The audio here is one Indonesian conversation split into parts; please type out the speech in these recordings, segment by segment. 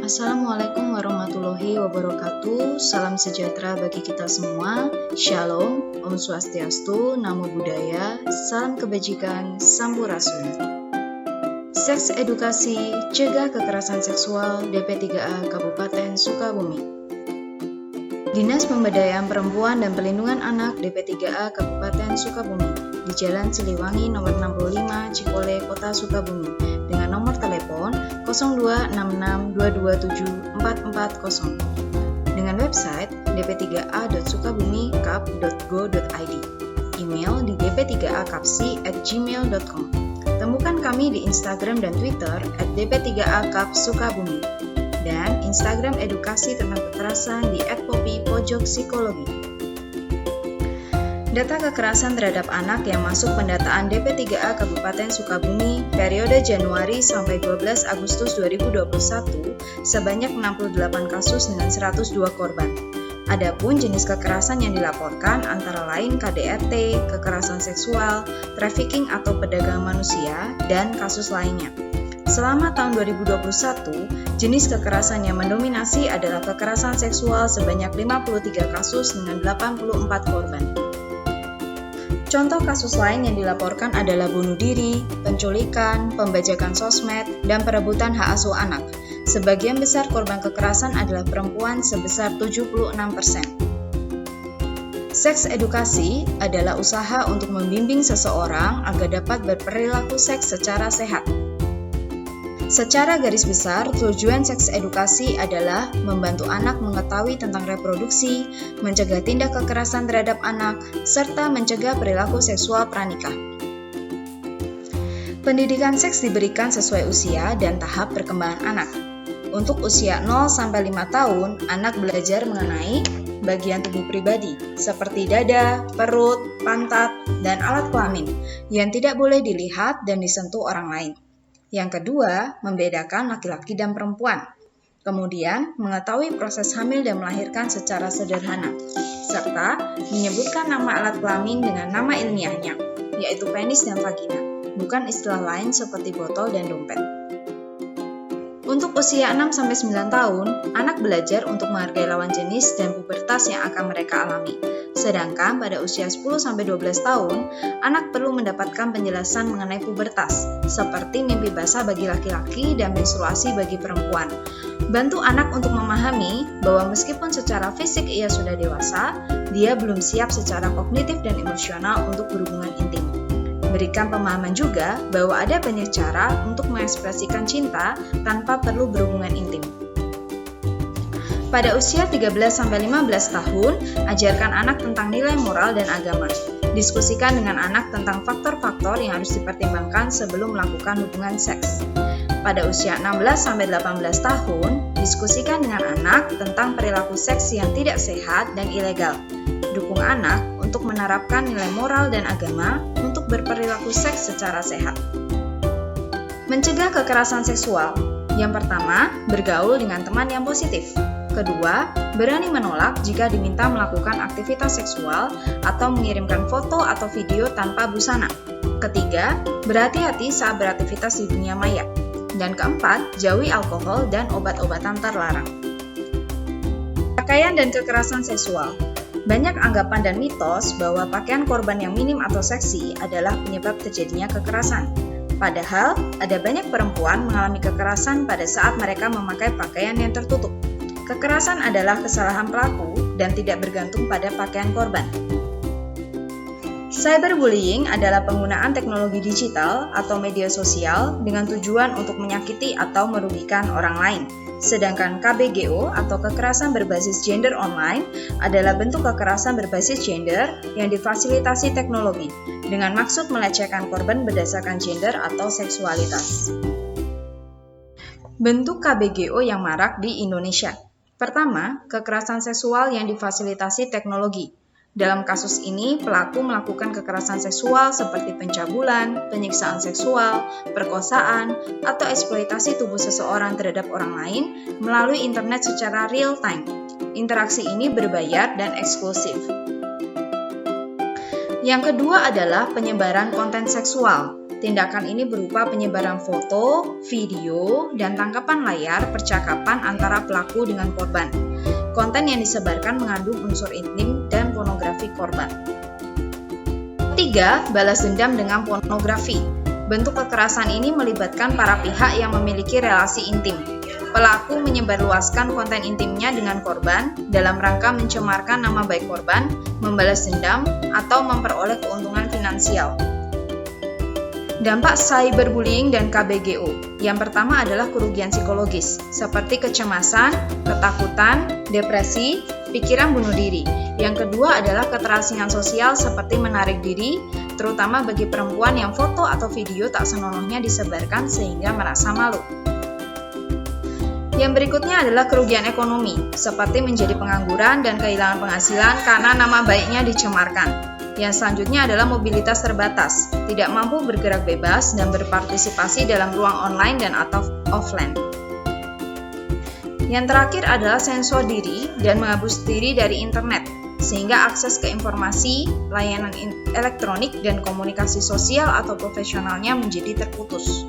Assalamualaikum warahmatullahi wabarakatuh. Salam sejahtera bagi kita semua. Shalom, Om Swastiastu, Namo Buddhaya, salam kebajikan, Sampurasun. Seks edukasi, cegah kekerasan seksual, DP3A Kabupaten Sukabumi. Dinas Pemberdayaan Perempuan dan Perlindungan Anak DP3A Kabupaten Sukabumi di Jalan Siliwangi nomor 65 Cikole, Kota Sukabumi dengan nomor telepon 0266227440 dengan website dp3a.sukabumi.kap.go.id, email di dp3akapsi@gmail.com. Temukan kami di Instagram dan Twitter @dp3akapsukabumi dan Instagram edukasi tentang kekerasan di @poppy_psikologi. Data kekerasan terhadap anak yang masuk pendataan DP3A Kabupaten Sukabumi periode Januari sampai 12 Agustus 2021 sebanyak 68 kasus dengan 102 korban. Adapun jenis kekerasan yang dilaporkan antara lain KDRT, kekerasan seksual, trafficking atau perdagangan manusia, dan kasus lainnya. Selama tahun 2021, jenis kekerasan yang mendominasi adalah kekerasan seksual sebanyak 53 kasus dengan 84 korban. Contoh kasus lain yang dilaporkan adalah bunuh diri, penculikan, pembajakan sosmed, dan perebutan hak asuh anak. Sebagian besar korban kekerasan adalah perempuan sebesar 76%. Seks edukasi adalah usaha untuk membimbing seseorang agar dapat berperilaku seks secara sehat. Secara garis besar, tujuan seks edukasi adalah membantu anak mengetahui tentang reproduksi, mencegah tindak kekerasan terhadap anak, serta mencegah perilaku seksual pranikah. Pendidikan seks diberikan sesuai usia dan tahap perkembangan anak. Untuk usia 0-5 tahun, anak belajar mengenai bagian tubuh pribadi, seperti dada, perut, pantat, dan alat kelamin, yang tidak boleh dilihat dan disentuh orang lain. Yang kedua, membedakan laki-laki dan perempuan. Kemudian, mengetahui proses hamil dan melahirkan secara sederhana, serta menyebutkan nama alat kelamin dengan nama ilmiahnya, yaitu penis dan vagina, bukan istilah lain seperti botol dan dompet. Untuk usia 6-9 tahun, anak belajar untuk menghargai lawan jenis dan pubertas yang akan mereka alami. Sedangkan pada usia 10-12 tahun, anak perlu mendapatkan penjelasan mengenai pubertas, seperti mimpi basah bagi laki-laki dan menstruasi bagi perempuan. Bantu anak untuk memahami bahwa meskipun secara fisik ia sudah dewasa, dia belum siap secara kognitif dan emosional untuk berhubungan intim. Berikan pemahaman juga bahwa ada banyak cara untuk mengekspresikan cinta tanpa perlu berhubungan intim. Pada usia 13-15 tahun, ajarkan anak tentang nilai moral dan agama. Diskusikan dengan anak tentang faktor-faktor yang harus dipertimbangkan sebelum melakukan hubungan seks. Pada usia 16-18 tahun, diskusikan dengan anak tentang perilaku seks yang tidak sehat dan ilegal. Dukung anak untuk menerapkan nilai moral dan agama untuk berperilaku seks secara sehat. Mencegah kekerasan seksual. Yang pertama, bergaul dengan teman yang positif. Kedua, berani menolak jika diminta melakukan aktivitas seksual atau mengirimkan foto atau video tanpa busana. Ketiga, berhati-hati saat beraktivitas di dunia maya. Dan keempat, jauhi alkohol dan obat-obatan terlarang. Pakaian dan kekerasan seksual. Banyak anggapan dan mitos bahwa pakaian korban yang minim atau seksi adalah penyebab terjadinya kekerasan. Padahal, ada banyak perempuan mengalami kekerasan pada saat mereka memakai pakaian yang tertutup. Kekerasan adalah kesalahan pelaku dan tidak bergantung pada pakaian korban. Cyberbullying adalah penggunaan teknologi digital atau media sosial dengan tujuan untuk menyakiti atau merugikan orang lain. Sedangkan KBGO atau kekerasan berbasis gender online adalah bentuk kekerasan berbasis gender yang difasilitasi teknologi dengan maksud melecehkan korban berdasarkan gender atau seksualitas. Bentuk KBGO yang marak di Indonesia. Pertama, kekerasan seksual yang difasilitasi teknologi. Dalam kasus ini, pelaku melakukan kekerasan seksual seperti pencabulan, penyiksaan seksual, perkosaan, atau eksploitasi tubuh seseorang terhadap orang lain melalui internet secara real time. Interaksi ini berbayar dan eksklusif. Yang kedua adalah penyebaran konten seksual. Tindakan ini berupa penyebaran foto, video, dan tangkapan layar percakapan antara pelaku dengan korban. Konten yang disebarkan mengandung unsur intim dan pornografi korban. 3. Balas dendam dengan pornografi. Bentuk kekerasan ini melibatkan para pihak yang memiliki relasi intim. Pelaku menyebarluaskan konten intimnya dengan korban dalam rangka mencemarkan nama baik korban, membalas dendam, atau memperoleh keuntungan finansial. Dampak cyberbullying dan KBGO. Yang pertama adalah kerugian psikologis, seperti kecemasan, ketakutan, depresi, pikiran bunuh diri. Yang kedua adalah keterasingan sosial seperti menarik diri, terutama bagi perempuan yang foto atau video tak senonohnya disebarkan sehingga merasa malu. Yang berikutnya adalah kerugian ekonomi, seperti menjadi pengangguran dan kehilangan penghasilan karena nama baiknya dicemarkan. Yang selanjutnya adalah mobilitas terbatas, tidak mampu bergerak bebas dan berpartisipasi dalam ruang online dan atau offline. Yang terakhir adalah sensor diri dan menghapus diri dari internet, sehingga akses ke informasi, layanan elektronik, dan komunikasi sosial atau profesionalnya menjadi terputus.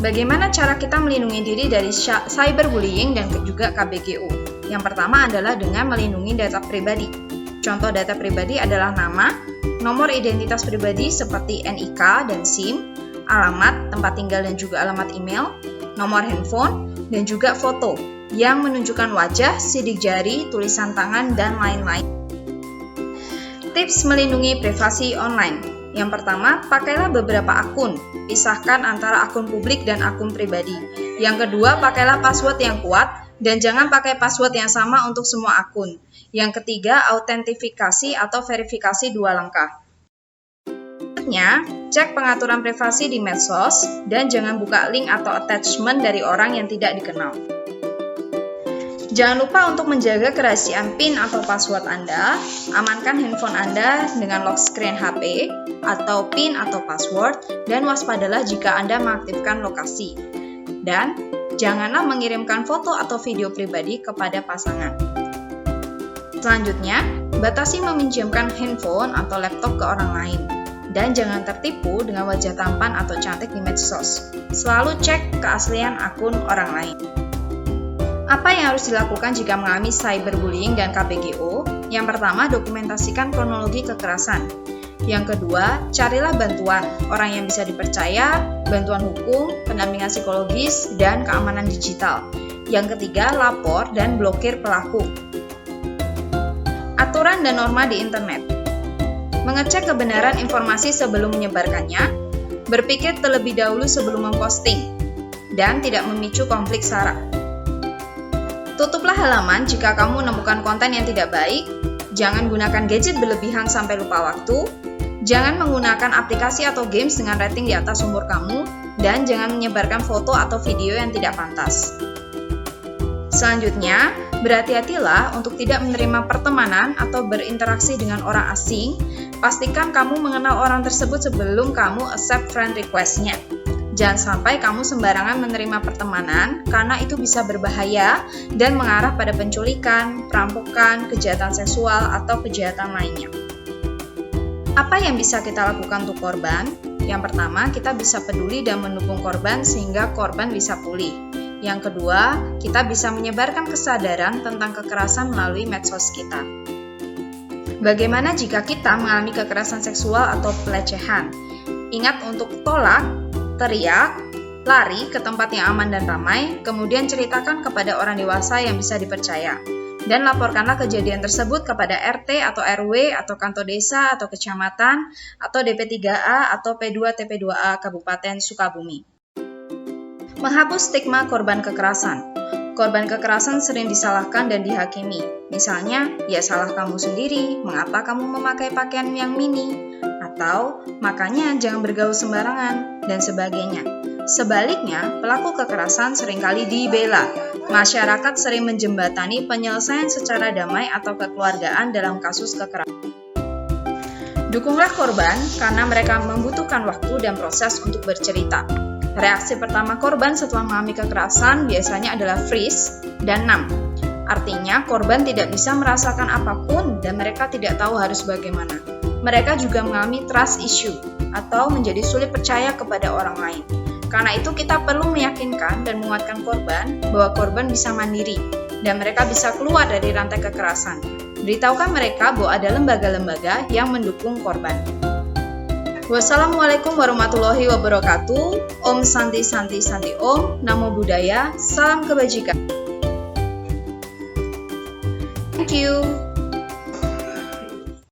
Bagaimana cara kita melindungi diri dari cyberbullying dan juga KBGO? Yang pertama adalah dengan melindungi data pribadi. Contoh data pribadi adalah nama, nomor identitas pribadi seperti NIK dan SIM, alamat, tempat tinggal dan juga alamat email, nomor handphone, dan juga foto yang menunjukkan wajah, sidik jari, tulisan tangan, dan lain-lain. Tips melindungi privasi online. Yang pertama, pakailah beberapa akun, pisahkan antara akun publik dan akun pribadi. Yang kedua, pakailah password yang kuat, dan jangan pakai password yang sama untuk semua akun. Yang ketiga, autentifikasi atau verifikasi 2 langkah. Selanjutnya, cek pengaturan privasi di medsos, dan jangan buka link atau attachment dari orang yang tidak dikenal. Jangan lupa untuk menjaga kerahasiaan PIN atau password Anda, amankan handphone Anda dengan lock screen HP, atau PIN atau password, dan waspadalah jika Anda mengaktifkan lokasi. Dan janganlah mengirimkan foto atau video pribadi kepada pasangan. Selanjutnya, batasi meminjamkan handphone atau laptop ke orang lain. Dan jangan tertipu dengan wajah tampan atau cantik di medsos. Selalu cek keaslian akun orang lain. Apa yang harus dilakukan jika mengalami cyberbullying dan KBGO? Yang pertama, dokumentasikan kronologi kekerasan. Yang kedua, carilah bantuan, orang yang bisa dipercaya, bantuan hukum, pendampingan psikologis, dan keamanan digital. Yang ketiga, lapor dan blokir pelaku. Aturan dan norma di internet. Mengecek kebenaran informasi sebelum menyebarkannya, berpikir terlebih dahulu sebelum memposting, dan tidak memicu konflik sara. Tutuplah halaman jika kamu menemukan konten yang tidak baik, jangan gunakan gadget berlebihan sampai lupa waktu, jangan menggunakan aplikasi atau games dengan rating di atas umur kamu, dan jangan menyebarkan foto atau video yang tidak pantas. Selanjutnya, berhati-hatilah untuk tidak menerima pertemanan atau berinteraksi dengan orang asing. Pastikan kamu mengenal orang tersebut sebelum kamu accept friend request-nya. Jangan sampai kamu sembarangan menerima pertemanan, karena itu bisa berbahaya dan mengarah pada penculikan, perampokan, kejahatan seksual, atau kejahatan lainnya. Apa yang bisa kita lakukan untuk korban? Yang pertama, kita bisa peduli dan mendukung korban sehingga korban bisa pulih. Yang kedua, kita bisa menyebarkan kesadaran tentang kekerasan melalui medsos kita. Bagaimana jika kita mengalami kekerasan seksual atau pelecehan? Ingat untuk tolak, teriak, lari ke tempat yang aman dan ramai, kemudian ceritakan kepada orang dewasa yang bisa dipercaya. Dan laporkanlah kejadian tersebut kepada RT atau RW atau kantor desa atau kecamatan atau DP3A atau P2TP2A Kabupaten Sukabumi. Menghapus stigma korban kekerasan. Korban kekerasan sering disalahkan dan dihakimi. Misalnya, ya salah kamu sendiri, mengapa kamu memakai pakaian yang mini? Atau, makanya jangan bergaul sembarangan, dan sebagainya. Sebaliknya, pelaku kekerasan seringkali dibela. Masyarakat sering menjembatani penyelesaian secara damai atau kekeluargaan dalam kasus kekerasan. Dukunglah korban karena mereka membutuhkan waktu dan proses untuk bercerita. Reaksi pertama korban setelah mengalami kekerasan biasanya adalah freeze dan numb. Artinya, korban tidak bisa merasakan apapun dan mereka tidak tahu harus bagaimana. Mereka juga mengalami trust issue, atau menjadi sulit percaya kepada orang lain. Karena itu kita perlu meyakinkan dan menguatkan korban bahwa korban bisa mandiri dan mereka bisa keluar dari rantai kekerasan. Beritahukan mereka bahwa ada lembaga-lembaga yang mendukung korban. Wassalamualaikum warahmatullahi wabarakatuh. Om Santi Santi Santi Om. Namo Buddhaya. Salam kebajikan. Thank you.